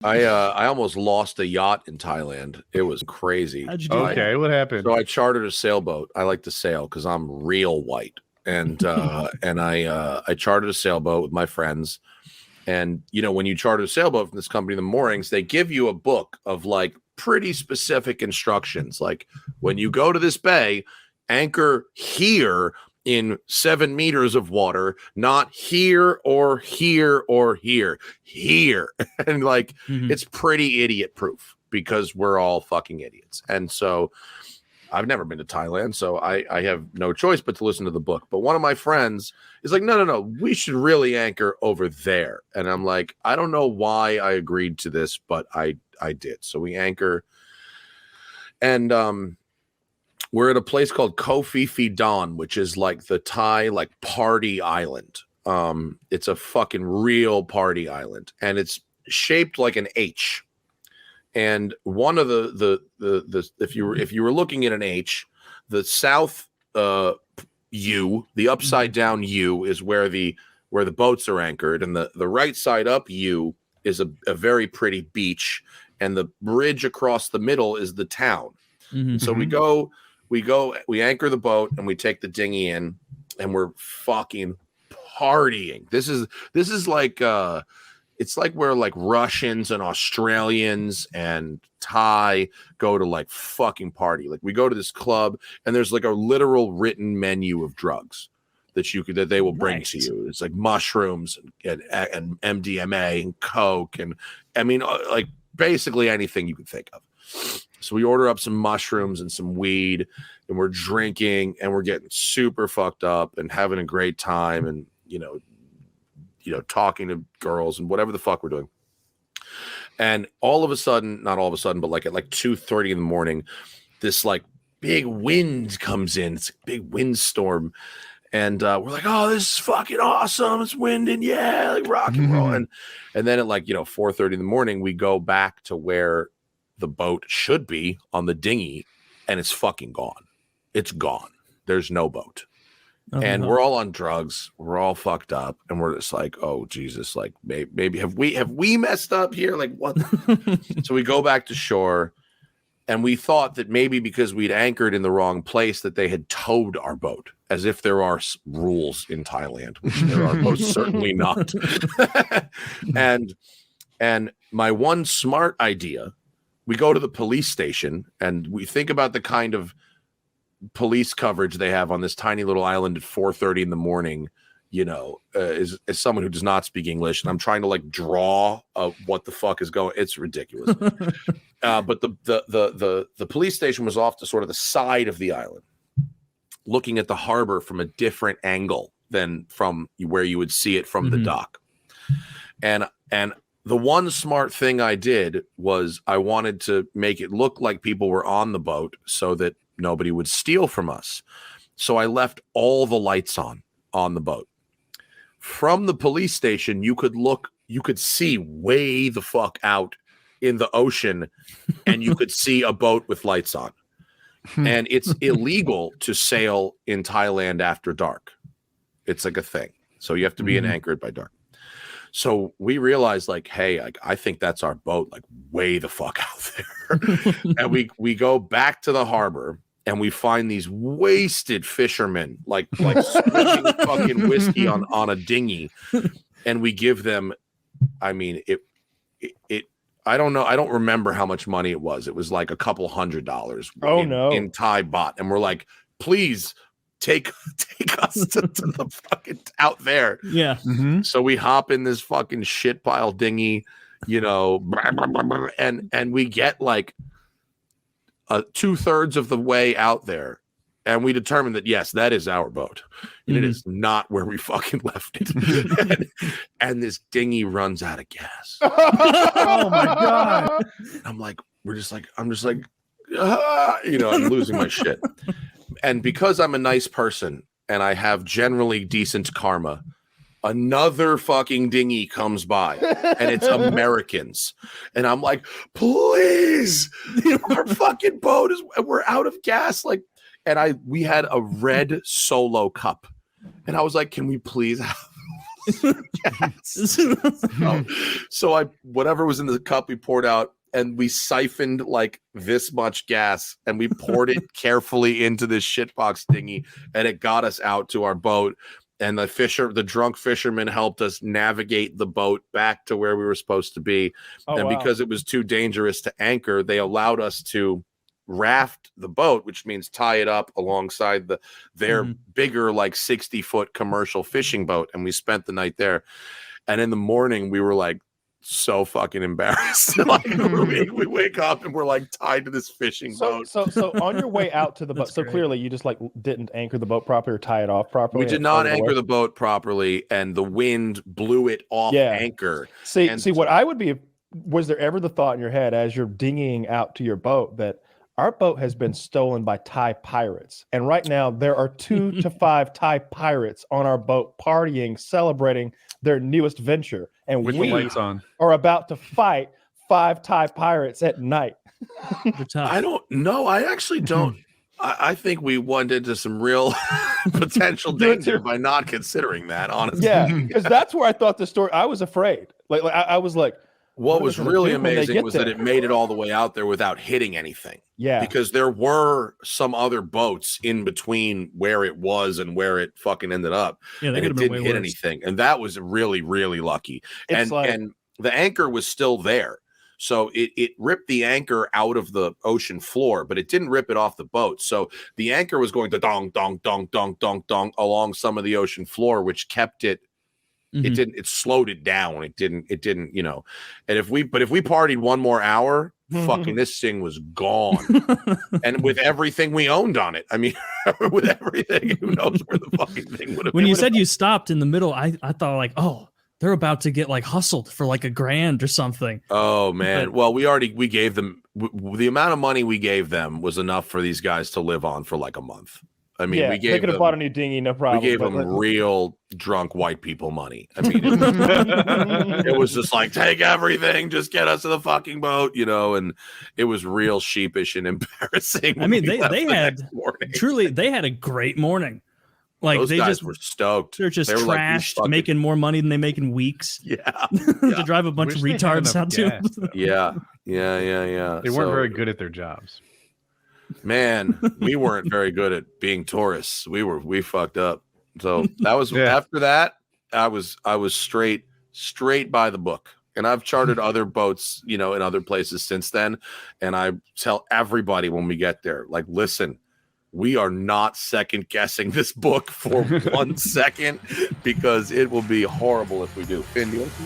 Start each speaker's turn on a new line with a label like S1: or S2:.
S1: I almost lost a yacht in Thailand. It was crazy.
S2: How'd you do that?
S3: Okay, what happened?
S1: So I chartered a sailboat. I like to sail because I'm real white, and I chartered a sailboat with my friends. And you know, when you charter a sailboat from this company in the moorings, they give you a book of like pretty specific instructions. Like when you go to this bay, anchor here in 7 meters of water, not here or here or here, here. And like, it's pretty idiot proof because we're all fucking idiots. And so I've never been to Thailand, so I have no choice but to listen to the book. But one of my friends is like, no, we should really anchor over there. And I'm like, I don't know why I agreed to this, but I did. So we anchor. And we're at a place called Koh Phi Phi Don, which is like the Thai like party island. It's a fucking real party island, and it's shaped like an H. And one of the if you were looking at an H, the south U, the upside down U, is where the boats are anchored, and the right side up U is a very pretty beach, and the bridge across the middle is the town. So we anchor the boat and we take the dinghy in, and we're fucking partying. This is like it's like where like Russians and Australians and Thai go to like fucking party. Like we go to this club and there's like a literal written menu of drugs that they will bring to you. It's like mushrooms and MDMA and coke, and I mean like basically anything you could think of. So we order up some mushrooms and some weed, and we're drinking and we're getting super fucked up and having a great time, and you know, talking to girls and whatever the fuck we're doing. And all of a sudden, not all of a sudden, but like at like 2:30 in the morning, this like big wind comes in. It's a big windstorm. And we're like, oh, this is fucking awesome. It's winding. Yeah, like rock and roll. And then at like, 4:30 in the morning, we go back to where the boat should be on the dinghy, and it's fucking gone. It's gone. There's no boat. And we're all on drugs. We're all fucked up, and we're just like, "Oh Jesus! Like, maybe have we messed up here? Like, what?" So we go back to shore, and we thought that maybe because we'd anchored in the wrong place, that they had towed our boat, as if there are rules in Thailand, which there are most certainly not. and my one smart idea, we go to the police station, and we think about the kind of police coverage they have on this tiny little island at 4:30 in the morning, as someone who does not speak English, and I'm trying to like draw what the fuck is going. It's ridiculous. But the police station was off to sort of the side of the island, looking at the harbor from a different angle than from where you would see it from the dock. And the one smart thing I did was I wanted to make it look like people were on the boat so that nobody would steal from us. So I left all the lights on the boat. From the police station, you could see way the fuck out in the ocean, and you could see a boat with lights on. And it's illegal to sail in Thailand after dark. It's like a thing. So you have to be anchored by dark. So we realized, like, hey, I think that's our boat, like way the fuck out there. And we go back to the harbor, and we find these wasted fishermen, like switching fucking whiskey on a dinghy, and we give them. I mean, it. I don't know. I don't remember how much money it was. It was like a couple $100. In Thai baht, and we're like, please take us to the fucking out there.
S2: Yeah.
S1: So we hop in this fucking shit pile dinghy, and we get like 2/3 of the way out there, and we determined that yes, that is our boat, and it is not where we fucking left it. and this dinghy runs out of gas.
S2: Oh my god!
S1: I'm just like, I'm losing my shit. And because I'm a nice person and I have generally decent karma, another fucking dinghy comes by, and it's Americans. And I'm like, please, our fucking boat we're out of gas. Like, and we had a red Solo cup, and I was like, can we please have So I whatever was in the cup we poured out, and we siphoned like this much gas, and we poured it carefully into this shitbox dinghy, and it got us out to our boat. And the drunk fisherman helped us navigate the boat back to where we were supposed to be. Because it was too dangerous to anchor, they allowed us to raft the boat, which means tie it up alongside their bigger, like 60-foot commercial fishing boat. And we spent the night there. And in the morning, we were like so fucking embarrassed. Like we wake up and we're like tied to this fishing boat.
S3: So on your way out to the boat, so clearly you just like didn't anchor the boat properly or tie it off properly.
S1: We did not anchor the boat properly, and the wind blew it off anchor.
S3: See, what I would be, was there ever the thought in your head as you're dinghying out to your boat that our boat has been stolen by Thai pirates, and right now there are 2 to 5 Thai pirates on our boat partying, celebrating their newest venture, and
S2: with
S3: we
S2: the lights on
S3: are about to fight 5 Thai pirates at night.
S1: I don't know. I actually don't. I think we went into some real potential danger by not considering that, honestly.
S3: Yeah, because that's where I thought the story. I was afraid. Like I was like,
S1: what was really amazing was that it made it all the way out there without hitting anything.
S3: Yeah,
S1: because there were some other boats in between where it was and where it fucking ended up.
S4: Yeah,
S1: and it didn't hit anything, and that was really, really lucky. And the anchor was still there, so it ripped the anchor out of the ocean floor, but it didn't rip it off the boat. So the anchor was going to dong dong dong dong dong dong along some of the ocean floor, which kept it. It slowed it down. It didn't, you know. And if we partied one more hour, fucking this thing was gone. And with everything we owned on it, I mean, with everything, who knows where the fucking thing would have been.
S4: When you said you stopped in the middle, I thought like, oh, they're about to get like hustled for like $1,000 or something.
S1: Oh man. Well, we gave them the amount of money we gave them was enough for these guys to live on for like a month. I mean,
S3: they could have bought a new dinghy, no problem.
S1: We gave them real drunk white people money. I mean, it was just like, take everything, just get us to the fucking boat, you know. And it was real sheepish and embarrassing.
S4: I mean, they had a great morning. Like
S1: those guys were stoked.
S4: They're just trashed, making more money than they make in weeks.
S1: Yeah,
S4: to drive a bunch of retards out to.
S1: Yeah.
S2: They weren't very good at their jobs.
S1: Man, we weren't very good at being tourists. We fucked up. So that was after that. I was straight by the book, and I've chartered other boats, you know, in other places since then. And I tell everybody when we get there, like, listen, we are not second guessing this book for 1 second, because it will be horrible if we do. Finn, do you want to